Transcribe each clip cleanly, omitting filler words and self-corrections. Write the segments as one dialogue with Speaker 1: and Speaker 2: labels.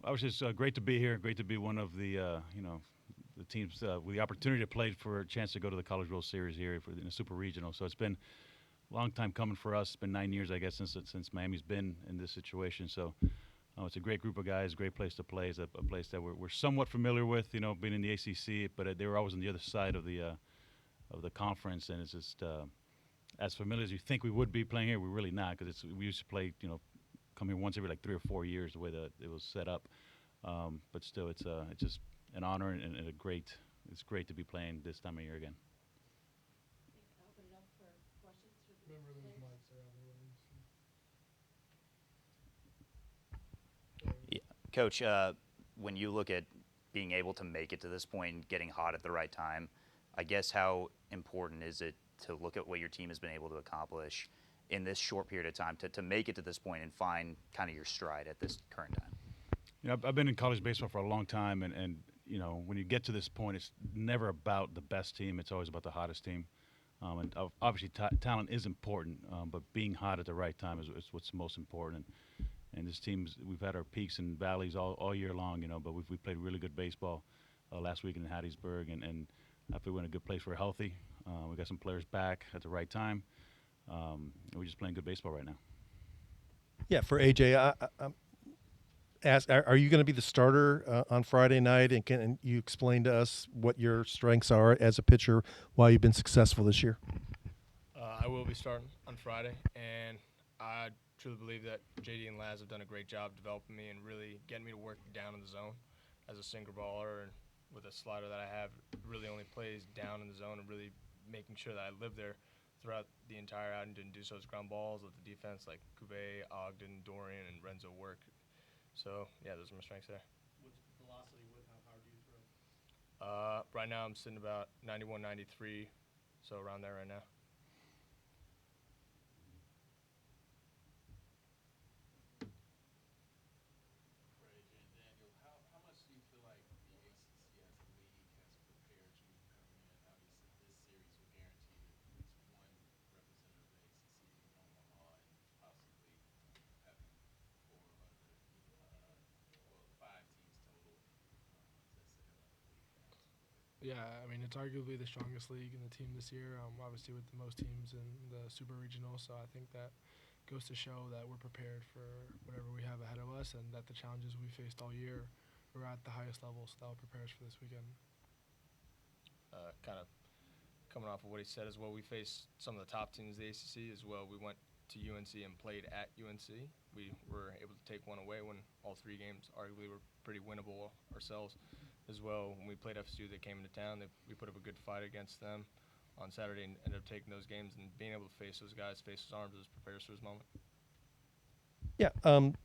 Speaker 1: Obviously, it's great to be here. Great to be one of the the teams with the opportunity to play for a chance to go to the College World Series here in the Super Regional. So it's been a long time coming for us. It's been 9 years, I guess, since Miami's been in this situation. So it's a great group of guys, great place to play. It's a place that we're somewhat familiar with, being in the ACC, but they were always on the other side of the conference, and it's just as familiar as you think we would be playing here. We're really not, because we used to play, come here once every like 3 or 4 years the way that it was set up. But still, it's just an honor and a great. It's great to be playing this time of year again.
Speaker 2: Remember those mics are on the way.
Speaker 3: Yeah. Coach, when you look at being able to make it to this point and getting hot at the right time, I guess how important is it to look at what your team has been able to accomplish in this short period of time to make it to this point and find kind of your stride at this current time?
Speaker 1: I've been in college baseball for a long time, and when you get to this point, it's never about the best team. It's always about the hottest team. And obviously, talent is important, but being hot at the right time is what's most important. And this team's, we've had our peaks and valleys all year long, but we've played really good baseball last week in Hattiesburg, and I feel we're in a good place. We're healthy. We got some players back at the right time. We're just playing good baseball right now.
Speaker 4: Yeah, for AJ, I'm ask, are you going to be the starter on Friday night? And can you explain to us what your strengths are as a pitcher, why you've been successful this year?
Speaker 2: I will be starting on Friday, and I truly believe that JD and Laz have done a great job developing me and really getting me to work down in the zone as a sinker baller, and with a slider that I have, really only plays down in the zone and really making sure that I live there throughout the entire outing. Didn't do so as ground balls, let the defense like Cuvet, Ogden, Dorian, and Renzo work. So, yeah, those are my strengths there.
Speaker 5: What's velocity? How hard do you throw?
Speaker 2: Right now I'm sitting about 91, 93, so around there right now.
Speaker 5: For AJ and Daniel, how much do you feel like the ACC as a league has prepared you coming in? Obviously, this series will guarantee that at least one representative of the ACC will be on Omaha and possibly having four other, well, five teams total. What does that say about the league now?
Speaker 6: Yeah, I mean, it's arguably the strongest league in the team this year, obviously with the most teams in the Super Regional, so I think that goes to show that we're prepared for whatever we have ahead of us and that the challenges we faced all year are at the highest level, so that will prepare us for this weekend.
Speaker 2: Kind of coming off of what he said as well, we faced some of the top teams in the ACC as well. We went to UNC and played at UNC. We were able to take one away when all three games arguably were pretty winnable ourselves as well. When we played FSU, they came into town. We put up a good fight against them on Saturday and ended up taking those games, and being able to face those guys, face those arms, is prepare us for his moment.
Speaker 4: Yeah,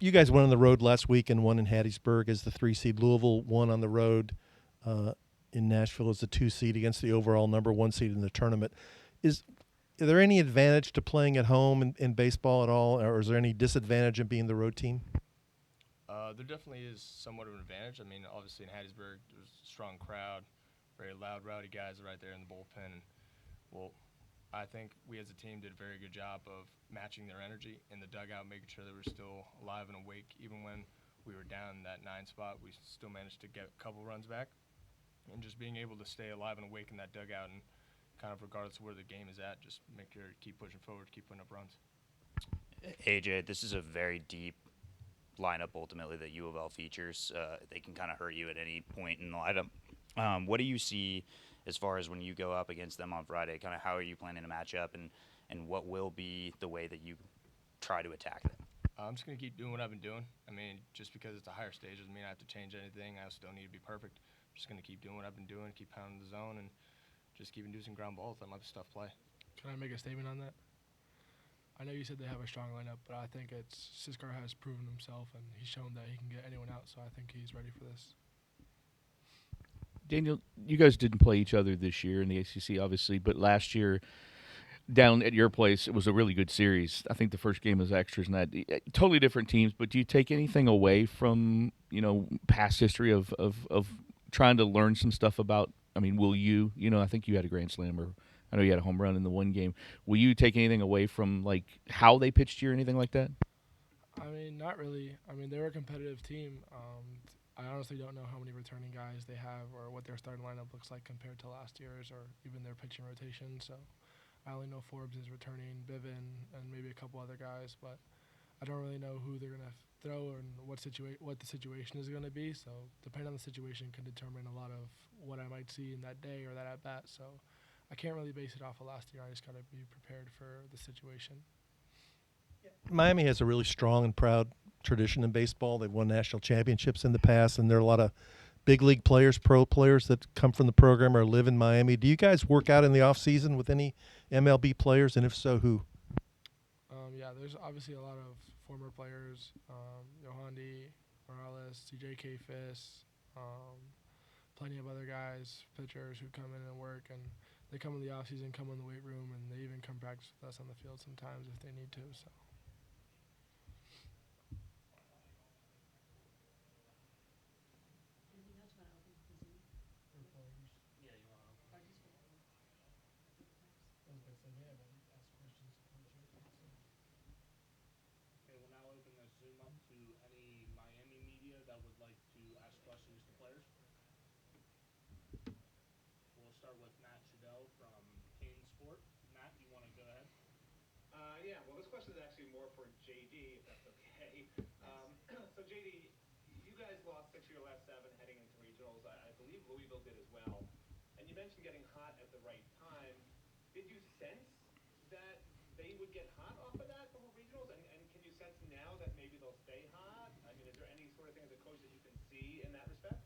Speaker 4: you guys went on the road last week and won in Hattiesburg as the 3 seed. Louisville won on the road in Nashville as the 2 seed against the overall number 1 seed in the tournament. Is there any advantage to playing at home in baseball at all, or is there any disadvantage in being the road team?
Speaker 2: There definitely is somewhat of an advantage. I mean, obviously in Hattiesburg, there's a strong crowd, very loud, rowdy guys right there in the bullpen. And, well, I think we as a team did a very good job of matching their energy in the dugout, making sure they were still alive and awake. Even when we were down in that 9 spot, we still managed to get a couple runs back. And just being able to stay alive and awake in that dugout, and kind of regardless of where the game is at, just make sure to keep pushing forward, keep putting up runs.
Speaker 3: AJ, this is a very deep lineup ultimately that U of L features. They can kind of hurt you at any point in the lineup. What do you see as far as when you go up against them on Friday? Kind of how are you planning to match up, and what will be the way that you try to attack them?
Speaker 2: I'm just going to keep doing what I've been doing. I mean, just because it's a higher stage doesn't mean I have to change anything. I also don't need to be perfect. I'm just going to keep doing what I've been doing, keep pounding the zone, and just keep inducing ground balls, let my stuff play.
Speaker 6: Can I make a statement on that? I know you said they have a strong lineup, but I think Ciscar has proven himself, and he's shown that he can get anyone out, so I think he's ready for this.
Speaker 7: Daniel, you guys didn't play each other this year in the ACC, obviously, but last year down at your place, it was a really good series. I think the first game was extras and that. Totally different teams, but do you take anything away from, past history of trying to learn some stuff about, will you, I think you had a grand slam, or I know you had a home run in the one game. Will you take anything away from, like, how they pitched you or anything like that?
Speaker 6: I mean, not really. I mean, they're a competitive team. I honestly don't know how many returning guys they have or what their starting lineup looks like compared to last year's or even their pitching rotation. So I only know Forbes is returning, Bivin, and maybe a couple other guys, but I don't really know who they're gonna throw and what the situation is gonna be. So depending on the situation can determine a lot of what I might see in that day or that at bat. So I can't really base it off of last year. I just gotta be prepared for the situation.
Speaker 4: Miami has a really strong and proud tradition in baseball. They've won national championships in the past, and there are a lot of big league players, pro players that come from the program or live in Miami. Do you guys work out in the off season with any MLB players, and if so, who?
Speaker 6: Yeah, there's obviously a lot of former players, Yohandi, Morales, CJ Fis, plenty of other guys, pitchers who come in and work, and they come in the off season, come in the weight room, and they even come practice with us on the field sometimes if they need to. So.
Speaker 5: Okay, we'll now open the Zoom up to any Miami media that would like to ask questions to players. We'll start with Matt Trudell from Kane Sport. Matt, you want to go ahead?
Speaker 8: Yeah, well, this question is actually more for JD, if that's okay. So, JD, you guys lost 6 of your last 7 heading into regionals. I believe Louisville did as well. And you mentioned getting hot at the right time. Did you sense that they would get hot off of that before regionals? And can you sense now that maybe they'll stay hot? I mean, is there any sort of thing as a coach that you can see in that respect?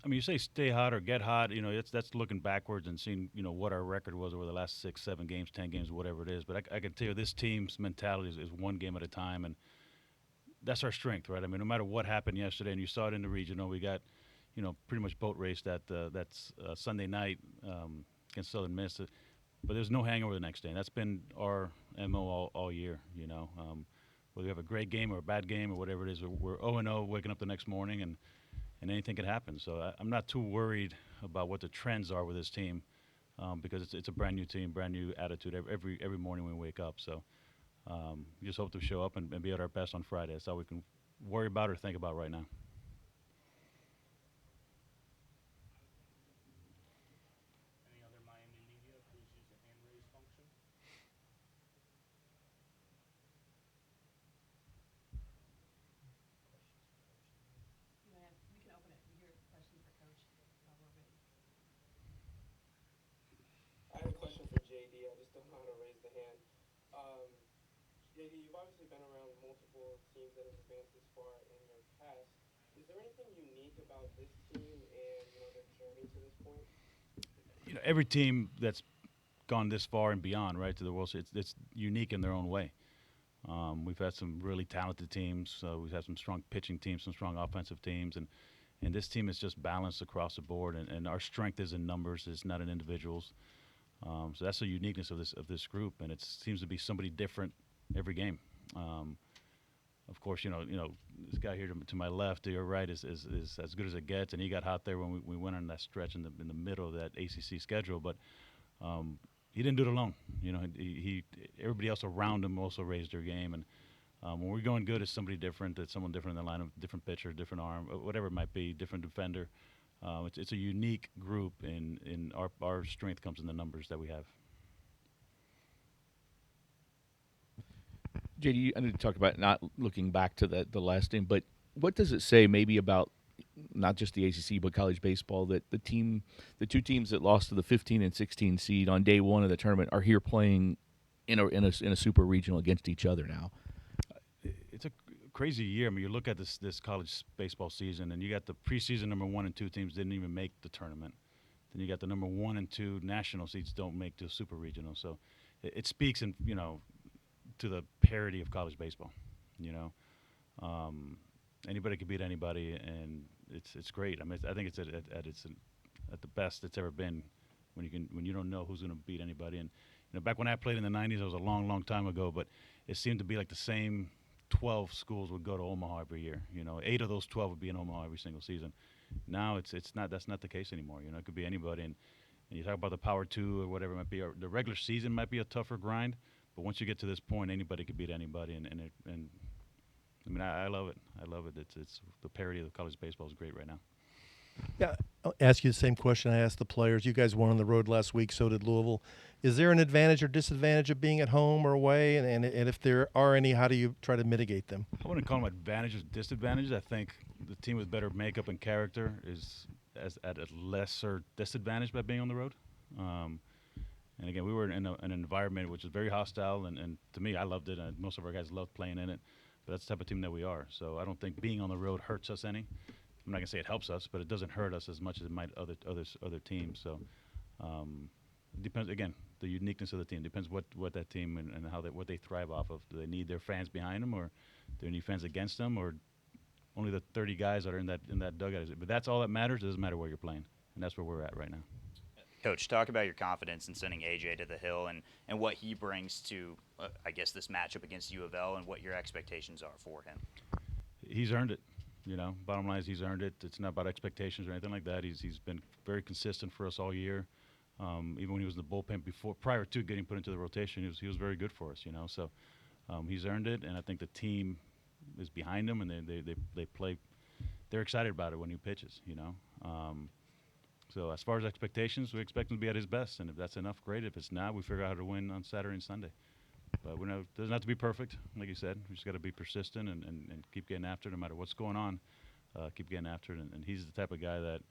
Speaker 1: I mean, you say stay hot or get hot. You know, that's looking backwards and seeing what our record was over the last 6, 7 games, 10 games, whatever it is. But I can tell you, this team's mentality is one game at a time, and that's our strength, right? I mean, no matter what happened yesterday, and you saw it in the regional, we got pretty much boat raced that's Sunday night against Southern Miss. But there's no hangover the next day, and that's been our MO all year. Whether we have a great game or a bad game or whatever it is, we're 0-0, waking up the next morning, and anything could happen. So I'm not too worried about what the trends are with this team because it's a brand new team, brand new attitude every morning when we wake up. So we just hope to show up and be at our best on Friday. That's all we can worry about or think about right now.
Speaker 5: Any other Miami media, please use the hand raise function.
Speaker 9: We can open it. We hear questions for Coach while we're waiting.
Speaker 10: I had a question for JD. I just don't know how to raise the hand. JD, you've obviously been around multiple teams that have advanced this far in your past. Is there anything unique about this team and their journey to this point?
Speaker 1: Every team that's gone this far and beyond, right, to the World Series, it's unique in their own way. We've had some really talented teams. We've had some strong pitching teams, some strong offensive teams, and this team is just balanced across the board. And our strength is in numbers; it's not in individuals. So that's the uniqueness of this group, and it seems to be somebody different every game. Of course, this guy here to my left, to your right, is as good as it gets, and he got hot there when we went on that stretch in the middle of that ACC schedule. But he didn't do it alone. He everybody else around him also raised their game, and when we're going good, it's somebody different. It's someone different in the lineup, different pitcher, different arm, whatever it might be, different defender. It's a unique group, and our strength comes in the numbers that we have.
Speaker 7: JD, I need to talk about not looking back to the last game, but what does it say maybe about not just the ACC but college baseball that the two teams that lost to the 15 and 16 seed on day one of the tournament are here playing in a super regional against each other now?
Speaker 1: It's a crazy year. I mean, you look at this college baseball season, and you got the preseason number 1 and 2 teams didn't even make the tournament. Then you got the number 1 and 2 national seeds don't make the super regional. So it speaks to the parity of college baseball. Anybody can beat anybody, and it's great. I mean, I think it's at the best it's ever been when you don't know who's going to beat anybody. And back when I played in the 90s, it was a long time ago, but it seemed to be like the same 12 schools would go to Omaha every year. 8 of those 12 would be in Omaha every single season. Now that's not the case anymore. It could be anybody, and you talk about the Power 2 or whatever it might be. Or the regular season might be a tougher grind, but once you get to this point, anybody could beat anybody, and I mean, I love it. I love it. It's the parity of college baseball is great right now.
Speaker 4: Yeah, I'll ask you the same question I asked the players. You guys won on the road last week, so did Louisville. Is there an advantage or disadvantage of being at home or away? And if there are any, how do you try to mitigate them?
Speaker 1: I wouldn't call them advantages, disadvantages. I think the team with better makeup and character is at a lesser disadvantage by being on the road. And again, we were in an environment which is very hostile, and to me, I loved it, and most of our guys loved playing in it. But that's the type of team that we are. So I don't think being on the road hurts us any. I'm not gonna say it helps us, but it doesn't hurt us as much as it might other teams. So it depends. Again, the uniqueness of the team depends what that team and how what they thrive off of. Do they need their fans behind them, or do they need fans against them, or only the 30 guys that are in that dugout? But that's all that matters. It doesn't matter where you're playing, and that's where we're at right now.
Speaker 3: Coach, talk about your confidence in sending AJ to the Hill and what he brings to, I guess, this matchup against U of L and what your expectations are for him.
Speaker 1: He's earned it. Bottom line is he's earned it. It's not about expectations or anything like that. He's been very consistent for us all year. Even when he was in the bullpen prior to getting put into the rotation, he was very good for us. So he's earned it, and I think the team is behind him, and they play. They're excited about it when he pitches. So as far as expectations, we expect him to be at his best, and if that's enough, great. If it's not, we figure out how to win on Saturday and Sunday. But it doesn't have to be perfect, like you said. We just got to be persistent and keep getting after it no matter what's going on. Keep getting after it, and he's the type of guy that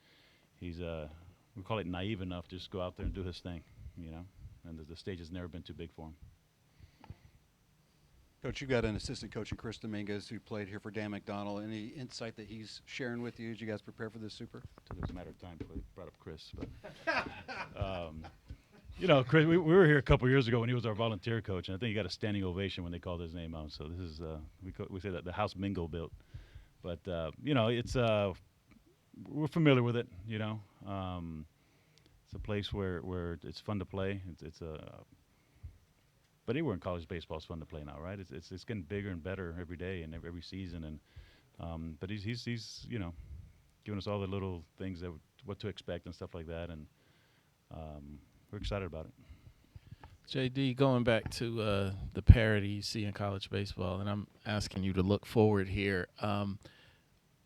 Speaker 1: he's we call it naive enough to just go out there and do his thing, and the stage has never been too big for him.
Speaker 11: Coach, you got an assistant coach in Chris Dominguez who played here for Dan McDonald. Any insight that he's sharing with you as you guys prepare for this Super?
Speaker 1: It was a matter of time before they brought up Chris. But, Chris, we were here a couple years ago when he was our volunteer coach, and I think he got a standing ovation when they called his name out. So this is we say that the house Mingo built. But, it's we're familiar with it, It's a place where it's fun to play. But anywhere in college baseball is fun to play now, right? It's getting bigger and better every day and every season, and but he's giving us all the little things that what to expect and stuff like that, and we're excited about it.
Speaker 12: JD, going back to the parity you see in college baseball, and I'm asking you to look forward here.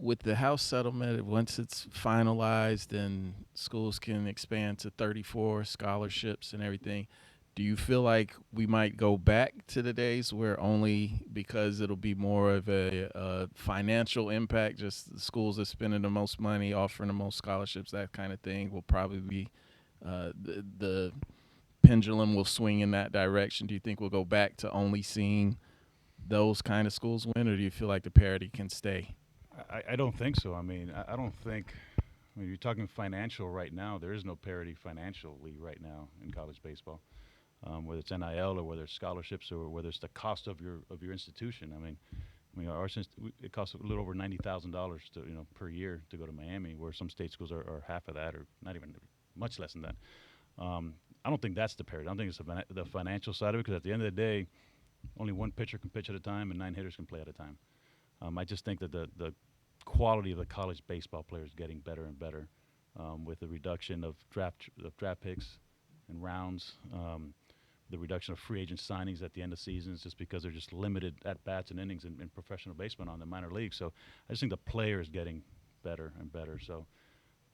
Speaker 12: With the House settlement, once it's finalized and schools can expand to 34 scholarships and everything, do you feel like we might go back to the days where only because it'll be more of a financial impact, just the schools that are spending the most money, offering the most scholarships, that kind of thing, will probably be the pendulum will swing in that direction? Do you think we'll go back to only seeing those kind of schools win, or do you feel like the parity can stay?
Speaker 1: I don't think so. I mean, I don't think – you're talking financial right now. There is no parity financially right now in college baseball. Whether it's NIL or whether it's scholarships or whether it's the cost of your institution. I mean, it costs a little over $90,000 per year to go to Miami, where some state schools are half of that, or not even much less than that. I don't think that's the parity. I don't think it's the financial side of it, because at the end of the day, only one pitcher can pitch at a time and 9 hitters can play at a time. I just think that the quality of the college baseball players is getting better and better with the reduction of draft picks and rounds. The reduction of free agent signings at the end of seasons, just because they're just limited at bats and innings in professional baseball on the minor league. So I just think the player is getting better and better. So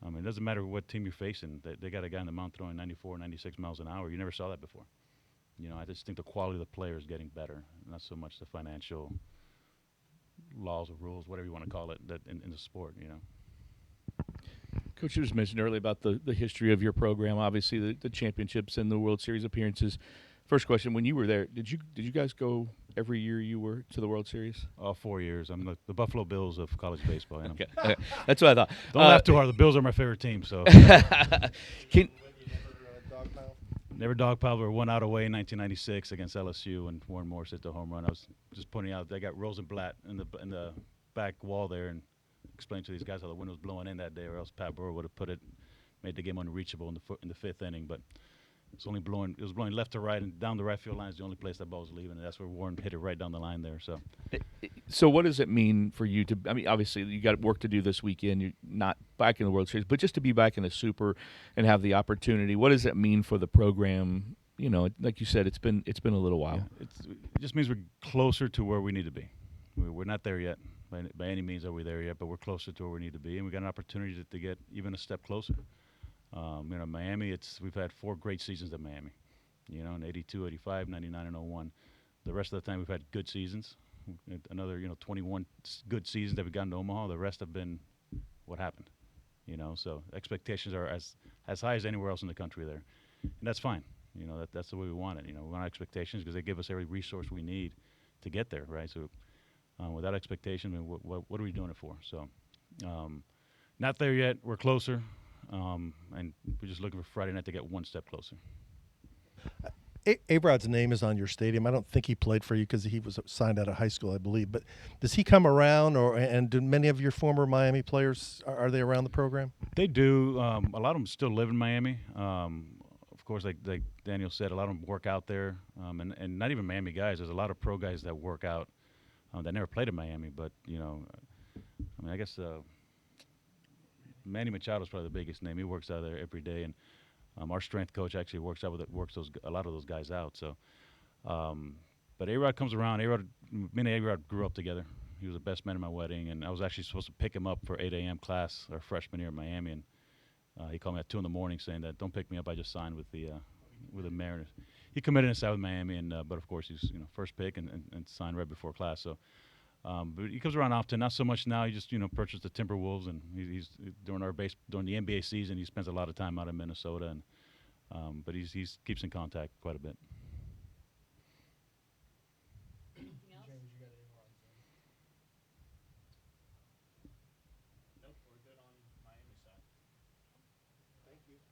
Speaker 1: it doesn't matter what team you're facing. They got a guy on the mound throwing 94, 96 miles an hour. You never saw that before. I just think the quality of the player is getting better, not so much the financial laws or rules, whatever you want to call it, that in the sport.
Speaker 7: Coach, you just mentioned earlier about the history of your program, obviously the championships and the World Series appearances. First question, when you were there, did you guys go every year you were to the World Series?
Speaker 1: 4 years. I'm the Buffalo Bills of college baseball.
Speaker 7: Okay. That's what I thought.
Speaker 1: Don't laugh too hard. The Bills are my favorite team. So never dogpiled. We were 1 out away in 1996 against LSU, and Warren Morris hit the home run. I was just pointing out they got Rosenblatt in the back wall there, and explained to these guys how the wind was blowing in that day, or else Pat Burrow would have made the game unreachable in the 5th inning. But it was blowing left to right, and down the right field line is the only place that ball was leaving, and that's where Warren hit it right down the line there.
Speaker 7: So what does it mean for you to? I mean, obviously you got work to do this weekend. You're not back in the World Series, but just to be back in the Super and have the opportunity, what does it mean for the program? Like you said, it's been a little while.
Speaker 1: Yeah, it just means we're closer to where we need to be. We're not there yet. By any means are we there yet, but we're closer to where we need to be, and we got an opportunity to get even a step closer. Miami, we've had 4 great seasons at Miami. In 82, 85, 99, and 01. The rest of the time we've had good seasons. Another, 21 good seasons that we've gotten to Omaha. The rest have been what happened. So expectations are as high as anywhere else in the country there, and that's fine. That's the way we want it. We want expectations because they give us every resource we need to get there, right? So without expectation, I mean, what are we doing it for? So not there yet. We're closer, and we're just looking for Friday night to get one step closer.
Speaker 4: A-Rod's name is on your stadium. I don't think he played for you because he was signed out of high school, I believe. But does he come around, and do many of your former Miami players are they around the program?
Speaker 1: They do. A lot of them still live in Miami. Of course, like Daniel said, a lot of them work out there, and not even Miami guys. There's a lot of pro guys that work out that never played in Miami. But I guess Manny Machado is probably the biggest name. He works out there every day, and our strength coach actually works a lot of those guys out. So, but A-Rod comes around. Me and A-Rod grew up together. He was the best man at my wedding, and I was actually supposed to pick him up for 8 a.m. class our freshman year in Miami, and he called me at 2 in the morning saying that don't pick me up. I just signed with the Mariners. He committed and signed with Miami, and but of course he's first pick and signed right before class. So. But he comes around often, not so much now. He just purchased the Timberwolves, and he's during the NBA season. He spends a lot of time out in Minnesota, and but he keeps in contact quite a bit.
Speaker 9: Anything else?
Speaker 5: Nope, we're good on Miami side.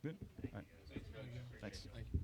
Speaker 1: Good. All right.
Speaker 3: Thanks.
Speaker 4: Thank you.